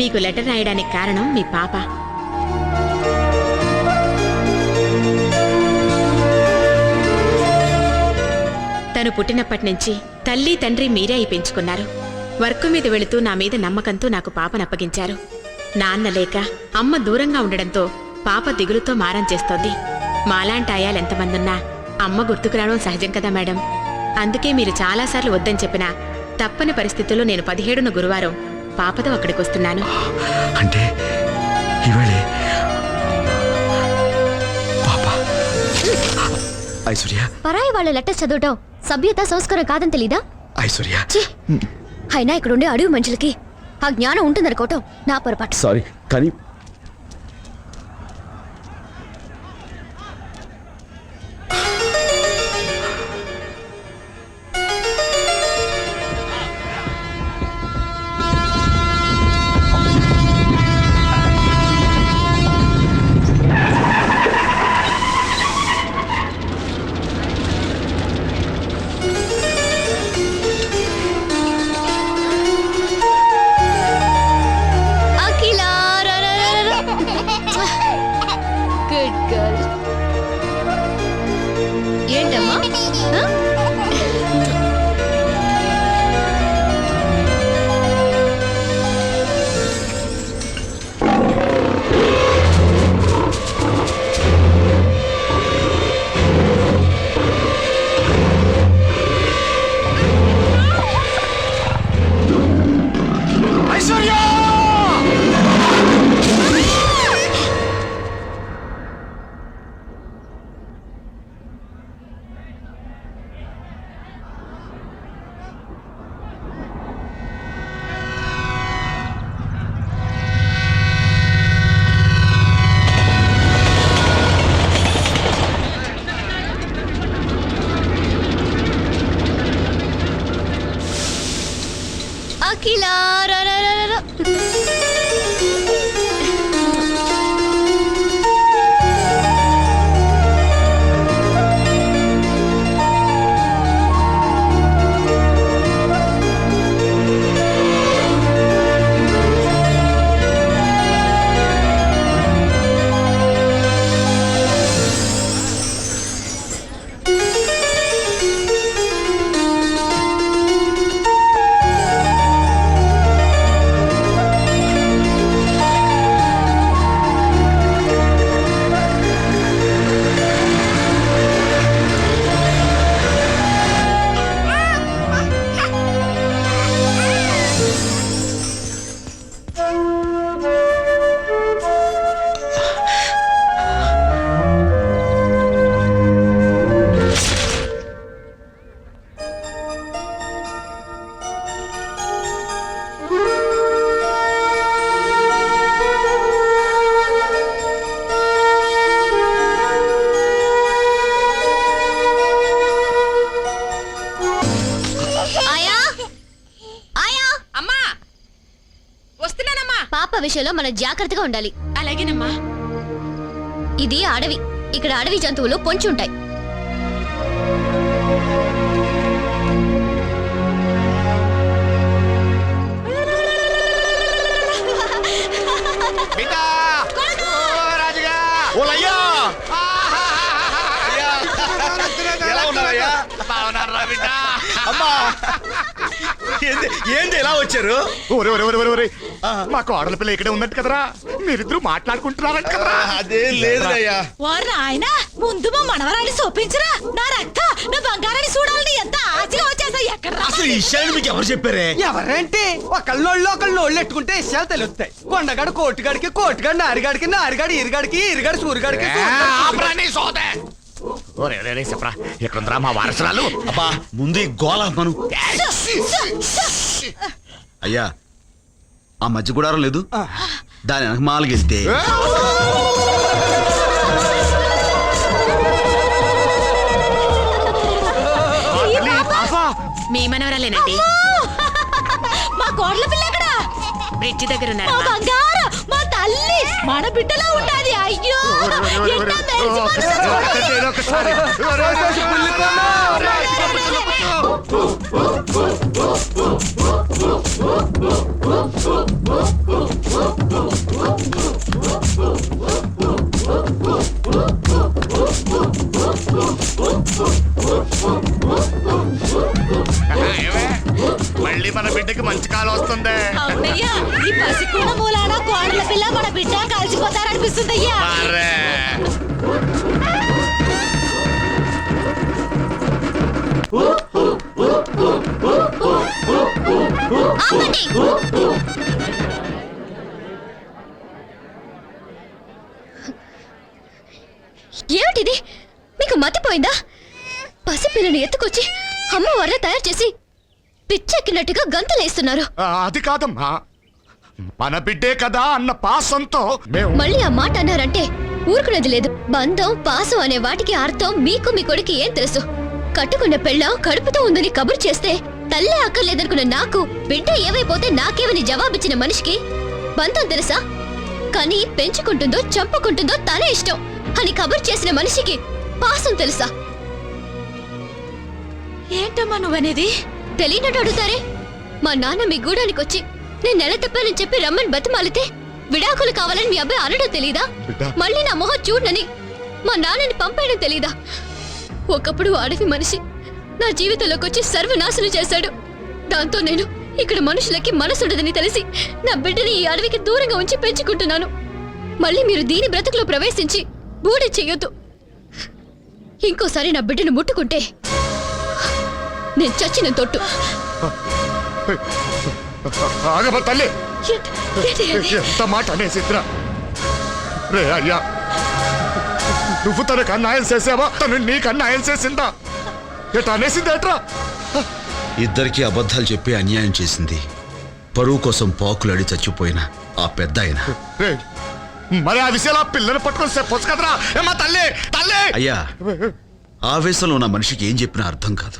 మీకు లెటర్ రాయడానికి కారణం మీ పాప. తను పుట్టినప్పటి నుంచి తల్లి తండ్రి మీరే అయి పెంచుకున్నారు. వర్క్ మీద వెళుతూ నా మీద నమ్మకంతో నాకు పాపనప్పగించారు. నాన్న లేక అమ్మ దూరంగా ఉండడంతో పాప దిగులుతో మారం చేస్తోంది. మాలాంటి ఆయాలు ఎంతమందున్నా అమ్మ గుర్తుకు రావడం సహజం కదా మేడం. అందుకే మీరు చాలాసార్లు వద్దని చెప్పినా తప్పని పరిస్థితుల్లో నేను 17న గురువారం పాపతో అక్కడికి వస్తున్నాను. అంటే ఇవాళే పాప. ఐశ్వర్య, పరాయి వాళ్ళ లెటర్ చదవటం సభ్యత సంస్కారం కాదని తెలీదా? ఐశ్వర్య, అయినా ఇక్కడ ఉండే అడవి మనుషులకి ఆ జ్ఞానం ఉంటుందనుకోవటం నా పొరపాటు. సారీ కానీ ఏంటమ్మా? అఖిల పాప విషయంలో మనం జాగ్రత్తగా ఉండాలి. అలాగేనమ్మా. ఇది అడవి, ఇక్కడ అడవి జంతువులు పొంచి ఉంటాయి. ఏంది ఎలా వచ్చారు? మా కోడల పిల్ల ఇక్కడే ఉన్నట్టు కదరా, మీరిద్దరు మాట్లాడుకుంటున్నారంట కదరా. అదే లేదయ్యా. ఆయన ముందు మా మనవరాన్ని చూపించరా, నా రక్త నా బంగారాన్ని చూడాలని ఎంత ఆశగా వచ్చేసా. ఎక్కడ అసలు ఈ విషయాన్ని మీకు ఎవరు చెప్పారే? ఎవరంటే ఒకళ్ళు ఎట్టుకుంటే విషయాలు తెలుస్తాయి. కొండగాడు కోటిగాడికి, కోటిగాడు నారిగాడికి, నారిగాడు ఇరిగాడికి, ఇరిగాడు సూరిగాడికి. చెప్పరా ఎక్కడుందిరా మా వారసురాలు? అబ్బా ముందు ఈ గోళ మను. అయ్యా ఆ మధ్య గుడారం లేదు, దాని వెనక మాలగెళ్తే మీ మనవరాలేనండి. మా కోడల పిల్ల ఎక్కడ? బ్రిడ్జి దగ్గర మా ఉన్నారు. బంగారం, మా తల్లి, మన బిడ్డలా ఉండాలి. అయ్యో ఎంత మెరిసిపోతుందో చూడు. ఏమే? మళ్ళీ మన బిడ్డకి మంచి కాలం వస్తుంది. అవునయ్యా ఈ పసికూన మూలాన కోడల పిల్ల మన బిడ్డ కలిసిపోతారనిపిస్తుందయ్యా. అరే ఆపండి. ఏమిటిది? మీకు మతిపోయిందా? పసిపిల్లని ఎత్తుకొచ్చి అమ్మవారిని తయారు చేసి పిచ్చెక్కినట్టుగా గంతులేస్తున్నారు. అది కాదమ్మా, మన బిడ్డే కదా అన్న పాసంతో మేము మళ్ళీ ఆ మాట అన్నారంటే ఊరుకునేది లేదు. బంధం పాసం అనే వాటికి అర్థం మీకు మీ కొడుకు ఏం తెలుసు? కట్టుకున్న పెళ్ళాం కడుపుతో ఉందని కబురు చేస్తే తల్లే అక్కర్లేదనుకున్న నాకు బిడ్డ ఏవైపోతే నాకేమని జవాబిచ్చిన మనిషికి బంధం తెలుసా? కానీ పెంచుకుంటుందో చంపుకుంటుందో తనే ఇష్టం అని కబురు చేసిన మనిషికి పాసం తెలుసా? ఏంటమ్మా నువ్వనేది? తెలియనట్టు అడుగుతారే. మా నాన్న మీ గూడానికి వచ్చి నేను నెల తప్పానని చెప్పి రమ్మని బతిమాలితే విడాకులు కావాలని మీ అబ్బాయి అనడం తెలీదా? బిడ్డ. మళ్ళీ నా మొహం చూడనని మా నాన్నని పంపేయడం తెలీదా? ఒకప్పుడు అడవి మనిషి నా జీవితంలోకి వచ్చి సర్వనాశనం చేశాడు. దాంతో నేను ఇక్కడ మనుషులకి మనసుండదని తెలిసి నా బిడ్డని ఈ అడవికి దూరంగా ఉంచి పెంచుకుంటున్నాను. మళ్ళీ మీరు దీని బ్రతుకులో ప్రవేశించి బూడి చెయ్యొద్దు. ఇంకోసారి నా బిడ్డను ముట్టుకుంటే నేను చచ్చిన తొట్టు. ఆగమ్మ తల్లి, ఏంటి అది? ఎంత మాట అనేసిద్రా. రే అయ్యా, నువ్వు తనకు అన్యాయం చేసావా, తను నీకు అన్యాయం చేసిందా? ఎట్లా అనేసింది ఎట్రా? ఇద్దరికి అబద్ధాలు చెప్పి అన్యాయం చేసింది పరువు కోసం పాకులాడి చచ్చిపోయిన ఆ పెద్ద ఆయన. రే, మరి ఆ విషయాలు ఆ పిల్లని పట్టుకొని చెప్పొచ్చు కదరా. ఏమా తల్లి తల్లి. అయ్యా, ఆవేశంలో ఉన్న మనిషికి ఏం చెప్పినా అర్థం కాదు.